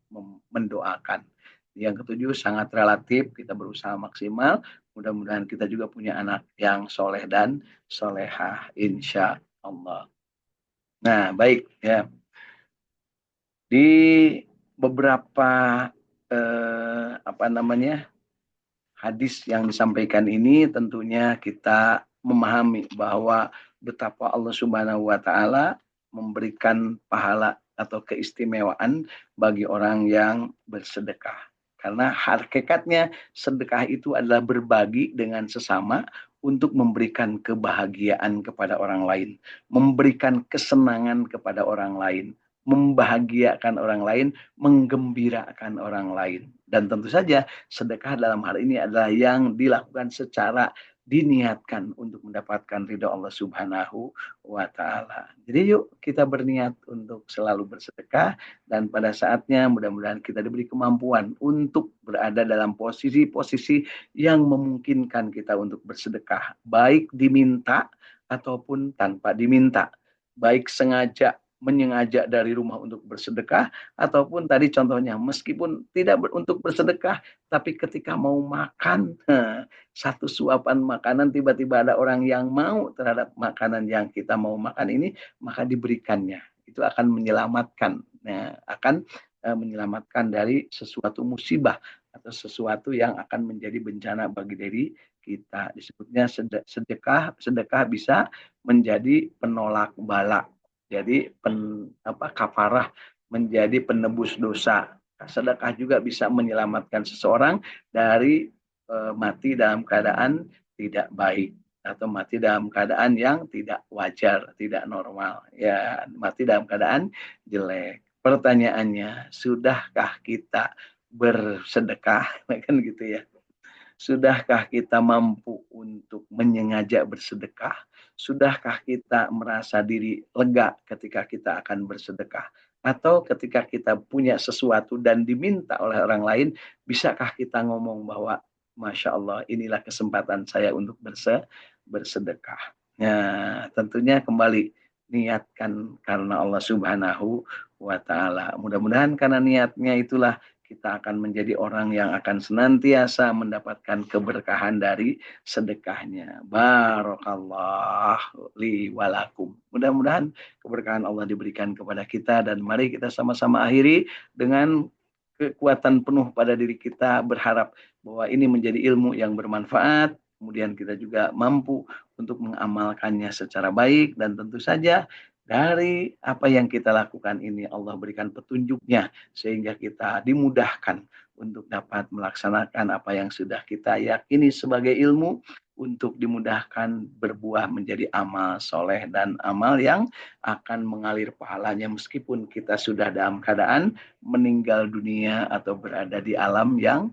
mendoakan. Yang ketujuh sangat relatif, kita berusaha maksimal, mudah-mudahan kita juga punya anak yang soleh dan solehah, insya Allah. Nah, baik ya. Di beberapa hadis yang disampaikan ini tentunya kita memahami bahwa betapa Allah Subhanahu wa taala memberikan pahala atau keistimewaan bagi orang yang bersedekah. Karena hakikatnya sedekah itu adalah berbagi dengan sesama untuk memberikan kebahagiaan kepada orang lain, memberikan kesenangan kepada orang lain, membahagiakan orang lain, menggembirakan orang lain. Dan tentu saja sedekah dalam hal ini adalah yang dilakukan secara diniatkan untuk mendapatkan ridho Allah Subhanahu wa taala. Jadi yuk kita berniat untuk selalu bersedekah dan pada saatnya mudah-mudahan kita diberi kemampuan untuk berada dalam posisi-posisi yang memungkinkan kita untuk bersedekah, baik diminta ataupun tanpa diminta, baik sengaja menyengaja dari rumah untuk bersedekah, ataupun tadi contohnya meskipun tidak untuk bersedekah, tapi ketika mau makan, satu suapan makanan tiba-tiba ada orang yang mau terhadap makanan yang kita mau makan ini, maka diberikannya. Itu akan menyelamatkan, akan menyelamatkan dari sesuatu musibah atau sesuatu yang akan menjadi bencana bagi diri kita. Disebutnya sedekah bisa menjadi penolak bala. Jadi kafarah, menjadi penebus dosa. Sedekah juga bisa menyelamatkan seseorang dari mati dalam keadaan tidak baik atau mati dalam keadaan yang tidak wajar, tidak normal. Ya, mati dalam keadaan jelek. Pertanyaannya, sudahkah kita bersedekah? Kan gitu ya. Sudahkah kita mampu untuk menyengaja bersedekah? Sudahkah kita merasa diri lega ketika kita akan bersedekah? Atau ketika kita punya sesuatu dan diminta oleh orang lain, bisakah kita ngomong bahwa Masya Allah, inilah kesempatan saya untuk bersedekah. Nah, tentunya kembali niatkan karena Allah Subhanahu wa Ta'ala. Mudah-mudahan karena niatnya itulah kita akan menjadi orang yang akan senantiasa mendapatkan keberkahan dari sedekahnya. Barakallah li walakum. Mudah-mudahan keberkahan Allah diberikan kepada kita dan mari kita sama-sama akhiri dengan kekuatan penuh pada diri kita berharap bahwa ini menjadi ilmu yang bermanfaat, kemudian kita juga mampu untuk mengamalkannya secara baik dan tentu saja dari apa yang kita lakukan ini Allah berikan petunjuknya sehingga kita dimudahkan untuk dapat melaksanakan apa yang sudah kita yakini sebagai ilmu untuk dimudahkan berbuah menjadi amal soleh dan amal yang akan mengalir pahalanya meskipun kita sudah dalam keadaan meninggal dunia atau berada di alam yang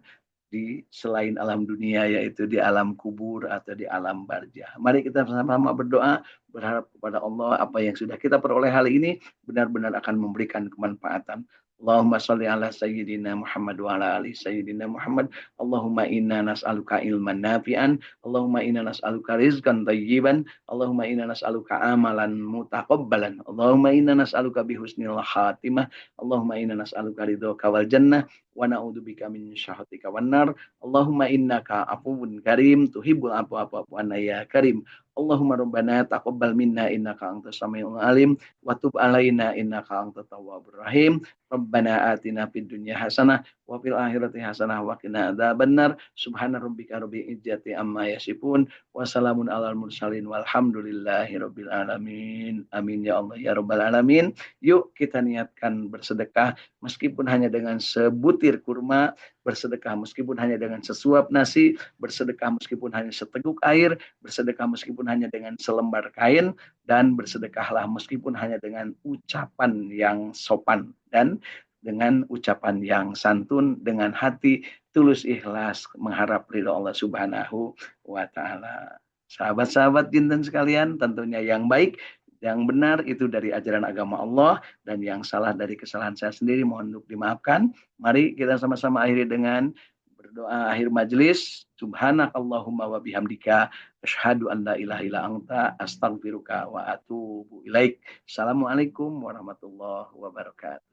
di selain alam dunia yaitu di alam kubur atau di alam barzah. Mari kita bersama-sama berdoa berharap kepada Allah apa yang sudah kita peroleh hari ini benar-benar akan memberikan kemanfaatan. Allahumma salli ala sayyidina Muhammad wa ala ali sayyidina Muhammad. Allahumma inna nas'aluka ilman nafi'an. Allahumma inna nas'aluka rizqan thayyiban. Allahumma inna nas'aluka amalan mutaqabbalan. Allahumma inna nas'aluka bihusnil khatimah. Allahumma inna nas'aluka ridhoka wal jannah wa na'udzubika min syahhatika wan nar. Allahumma innaka afuwun karim tuhibbul afwa fa'fu anna ya karim. Allahumma rabbana taqabbal minna innaka antas samiul alim wa tub alaina innaka antat tawwabur rahim. Rabbana atina fid dunya hasanah wa fil akhirati hasanah wa qina adzabannar. Subhana rabbika rabbil izzati amma yasifun wa salamun alal mursalin walhamdulillahi rabbil alamin. Amin ya Allah ya rabbal alamin. Yuk kita niatkan bersedekah meskipun hanya dengan sebutir kurma, bersedekah meskipun hanya dengan sesuap nasi, bersedekah meskipun hanya seteguk air, bersedekah meskipun hanya dengan selembar kain, dan bersedekahlah meskipun hanya dengan ucapan yang sopan dan dengan ucapan yang santun, dengan hati tulus ikhlas mengharap ridho Allah Subhanahu wa Ta'ala. Sahabat-sahabat jinten sekalian, tentunya yang baik yang benar itu dari ajaran agama Allah dan yang salah dari kesalahan saya sendiri mohon untuk dimaafkan. Mari kita sama-sama akhiri dengan berdoa akhir majelis. Subhanakallahumma wa bihamdika asyhadu an la ilaha illa anta astaghfiruka wa atubu ilaik. Assalamualaikum warahmatullahi wabarakatuh.